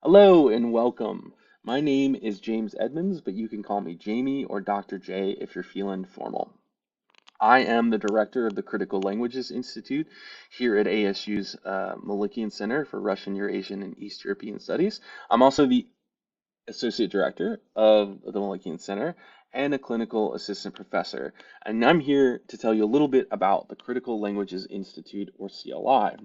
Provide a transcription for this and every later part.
Hello and welcome. My name is James Edmonds, but you can call me Jamie or Dr. J if you're feeling formal. I am the director of the Critical Languages Institute here at ASU's Malikian Center for Russian, Eurasian, and East European Studies. I'm also the associate director of the Malikian Center and a clinical assistant professor. And I'm here to tell you a little bit about the Critical Languages Institute, or CLI.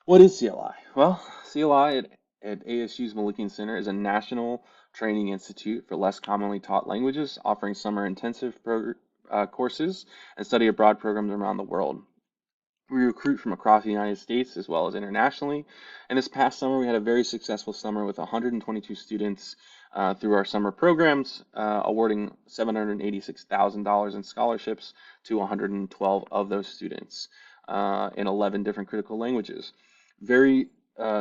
What is CLI? Well, CLI at ASU's Malikian Center is a national training institute for less commonly taught languages, offering summer intensive courses and study abroad programs around the world. We recruit from across the United States as well as internationally. And this past summer, we had a very successful summer with 122 students through our summer programs, awarding $786,000 in scholarships to 112 of those students in 11 different critical languages. Very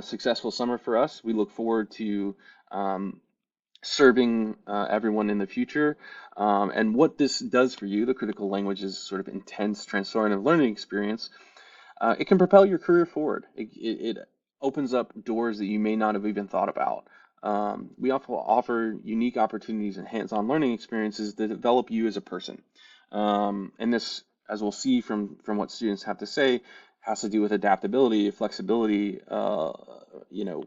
successful summer for us. We look forward to serving everyone in the future. And what this does for you, the critical languages sort of intense transformative learning experience, it can propel your career forward. It opens up doors that you may not have even thought about. We also offer unique opportunities and hands-on learning experiences that develop you as a person. And this, as we'll see from what students have to say, has to do with adaptability, flexibility, you know,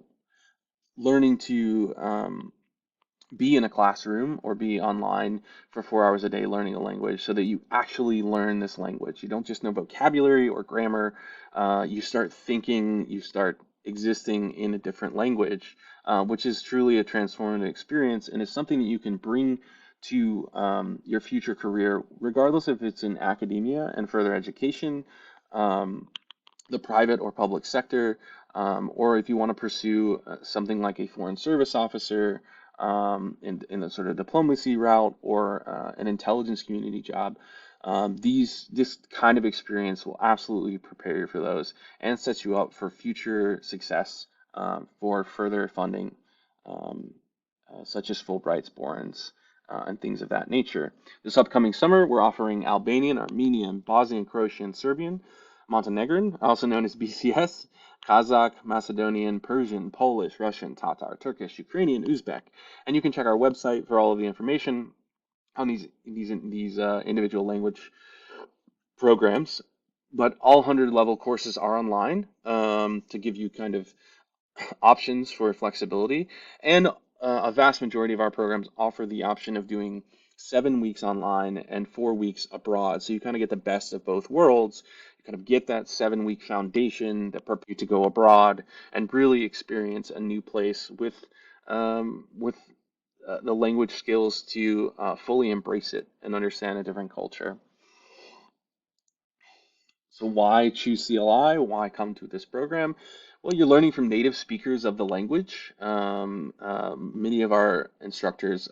learning to be in a classroom or be online for 4 hours a day learning a language so that you actually learn this language. You don't just know vocabulary or grammar. You start thinking, you start existing in a different language, which is truly a transformative experience and is something that you can bring to your future career, regardless if it's in academia and further education, um, the private or public sector, or if you want to pursue something like a foreign service officer in the sort of diplomacy route or an intelligence community job. This kind of experience will absolutely prepare you for those and set you up for future success for further funding, um, such as Fulbright's, Borans, and things of that nature. This upcoming summer, we're offering Albanian, Armenian, Bosnian, Croatian, Serbian, Montenegrin, also known as BCS, Kazakh, Macedonian, Persian, Polish, Russian, Tatar, Turkish, Ukrainian, Uzbek, and you can check our website for all of the information on these individual language programs. But all 100 level courses are online to give you kind of options for flexibility, and a vast majority of our programs offer the option of doing 7 weeks online and 4 weeks abroad. So you kind of get the best of both worlds. You kind of get that 7 week foundation that prepares you to go abroad and really experience a new place with the language skills to fully embrace it and understand a different culture. So why choose CLI? Why come to this program? Well, you're learning from native speakers of the language. Many of our instructors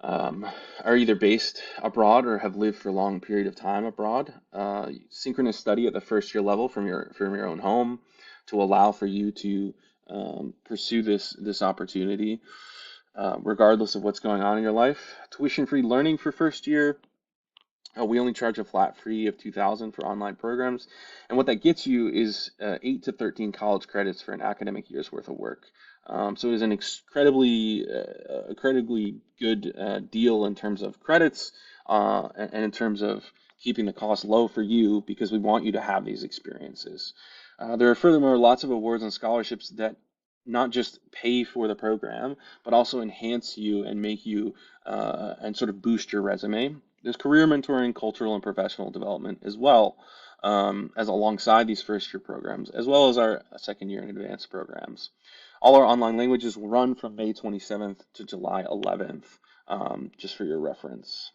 um, are either based abroad or have lived for a long period of time abroad. Synchronous study at the first year level from your own home to allow for you to pursue this opportunity, regardless of what's going on in your life. Tuition-free learning for first year. We only charge a flat fee of 2,000 for online programs, and what that gets you is 8 to 13 college credits for an academic year's worth of work. So it is an incredibly good deal in terms of credits and in terms of keeping the cost low for you because we want you to have these experiences. There are furthermore lots of awards and scholarships that not just pay for the program, but also enhance you and make you and sort of boost your resume. There's career mentoring, cultural and professional development as well, as alongside these first year programs, as well as our second year and advanced programs. All our online languages will run from May 27th to July 11th, just for your reference.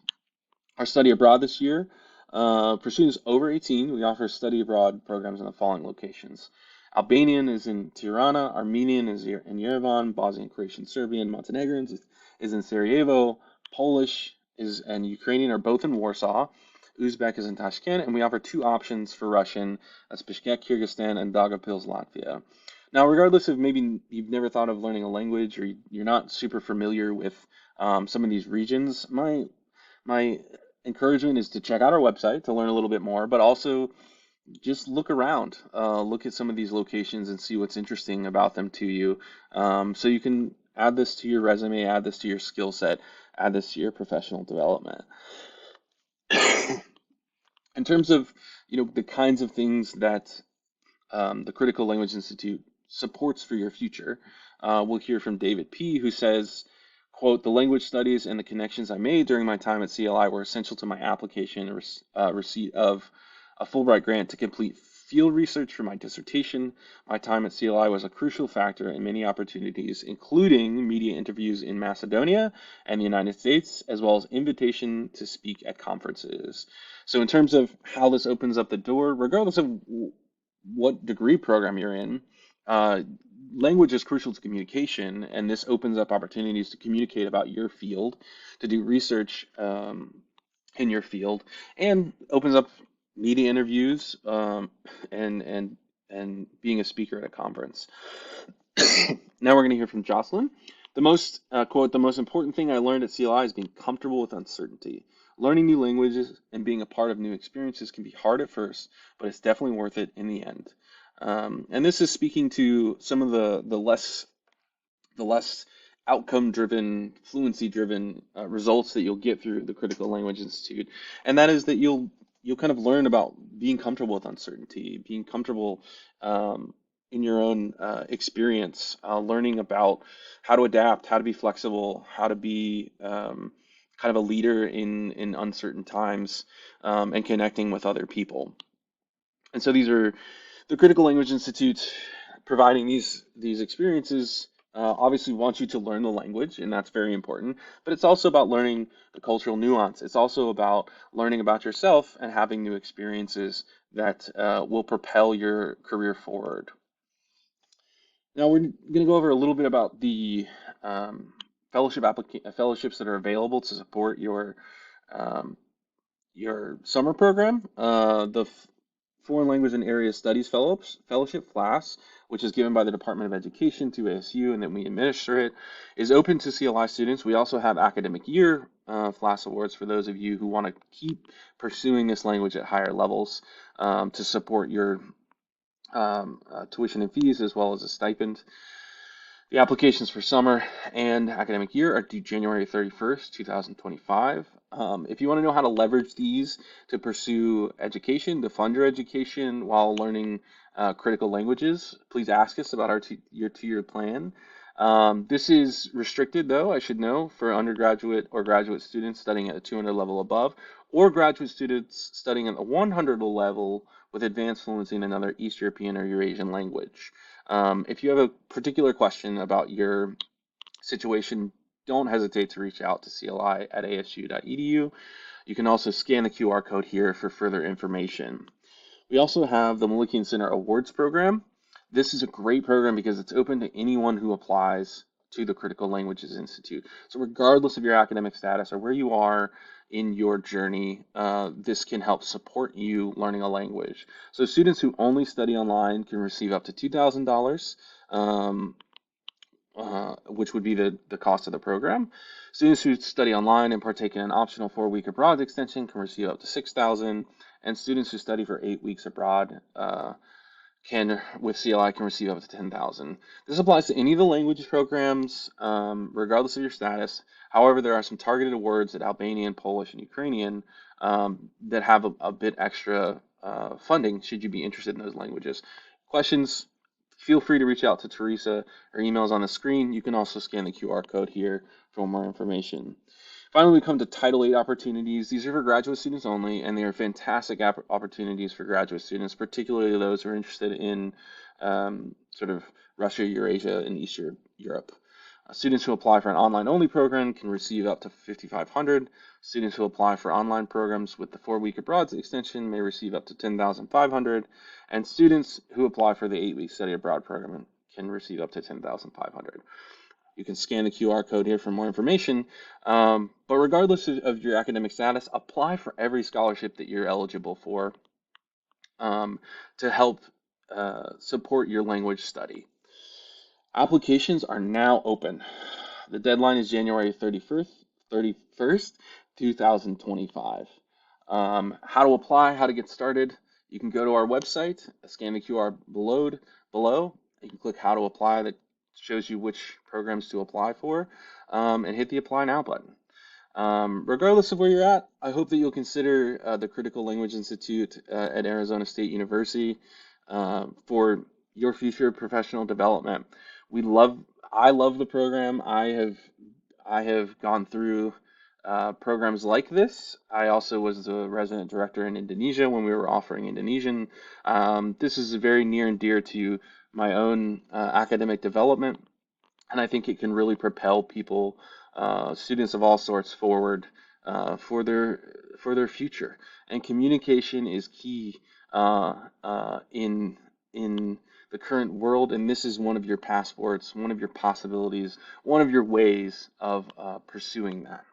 Our study abroad this year, for students over 18, we offer study abroad programs in the following locations. Albanian is in Tirana, Armenian is in Yerevan, Bosnian, Croatian, Serbian, Montenegrin is in Sarajevo, Polish is and Ukrainian are both in Warsaw, Uzbek is in Tashkent, and we offer two options for Russian, that's Bishkek, Kyrgyzstan, and Daugavpils, Latvia. Now, regardless of maybe you've never thought of learning a language or you're not super familiar with some of these regions, my encouragement is to check out our website to learn a little bit more, but also just look around, look at some of these locations and see what's interesting about them to you. So you can add this to your resume, add this to your skill set, add this to your professional development. In terms of, the kinds of things that the Critical Language Institute supports for your future. We'll hear from David P., who says, quote, the language studies and the connections I made during my time at CLI were essential to my application and receipt of a Fulbright grant to complete field research for my dissertation. My time at CLI was a crucial factor in many opportunities, including media interviews in Macedonia and the United States, as well as invitation to speak at conferences. So in terms of how this opens up the door, regardless of what degree program you're in, uh, language is crucial to communication, and this opens up opportunities to communicate about your field, to do research in your field, and opens up media interviews and being a speaker at a conference. Now we're going to hear from Jocelyn. The most important thing I learned at CLI is being comfortable with uncertainty. Learning new languages and being a part of new experiences can be hard at first, but it's definitely worth it in the end. And this is speaking to some of the less outcome driven, fluency driven results that you'll get through the Critical Language Institute, and that is that you'll kind of learn about being comfortable with uncertainty, being comfortable in your own experience, learning about how to adapt, how to be flexible, how to be kind of a leader in uncertain times, and connecting with other people. And so these are the Critical Language Institute providing these experiences. Obviously wants you to learn the language, and that's very important. But it's also about learning the cultural nuance. It's also about learning about yourself and having new experiences that will propel your career forward. Now we're going to go over a little bit about the fellowships that are available to support um, your summer program. The Foreign Language and Area Studies Fellowship, FLAS, which is given by the Department of Education to ASU, and then we administer it, is open to CLI students. We also have academic year FLAS awards for those of you who want to keep pursuing this language at higher levels, to support your tuition and fees as well as a stipend. The applications for summer and academic year are due January 31st, 2025. If you want to know how to leverage these to pursue education, to fund your education while learning critical languages, please ask us about our your two-year plan. This is restricted, though, I should know, for undergraduate or graduate students studying at the 200 level above, or graduate students studying at the 100 level with advanced fluency in another East European or Eurasian language. If you have a particular question about your situation, don't hesitate to reach out to CLI at asu.edu. You can also scan the QR code here for further information. We also have the Malikian Center Awards Program. This is a great program because it's open to anyone who applies to the Critical Languages Institute. So regardless of your academic status or where you are in your journey, this can help support you learning a language. So students who only study online can receive up to $2,000, which would be the cost of the program. Students who study online and partake in an optional 4-week abroad extension can receive up to $6,000, and students who study for 8 weeks abroad with CLI can receive up to $10,000. This applies to any of the language programs, regardless of your status. However, there are some targeted awards at Albanian, Polish, and Ukrainian that have a bit extra funding should you be interested in those languages. Questions? Feel free to reach out to Teresa. Her email is on the screen. You can also scan the QR code here for more information. Finally, we come to Title VIII opportunities. These are for graduate students only, and they are fantastic opportunities for graduate students, particularly those who are interested in sort of Russia, Eurasia, and East Europe. Students who apply for an online-only program can receive up to $5,500. Students who apply for online programs with the 4-week abroad extension may receive up to $10,500. And students who apply for the 8-week study abroad program can receive up to $10,500. You can scan the QR code here for more information. But regardless of your academic status, apply for every scholarship that you're eligible for to help support your language study. Applications are now open. The deadline is January 31st, 2025. How to apply, how to get started. You can go to our website, scan the QR below. You can click how to apply, that shows you which programs to apply for, and hit the apply now button. Regardless of where you're at, I hope that you'll consider the Critical Language Institute at Arizona State University for your future professional development. I love the program. I have gone through programs like this. I also was the resident director in Indonesia when we were offering Indonesian. This is very near and dear to my own academic development, and I think it can really propel people, students of all sorts, forward for their future. And communication is key in the current world, and this is one of your passports, one of your possibilities, one of your ways of pursuing that.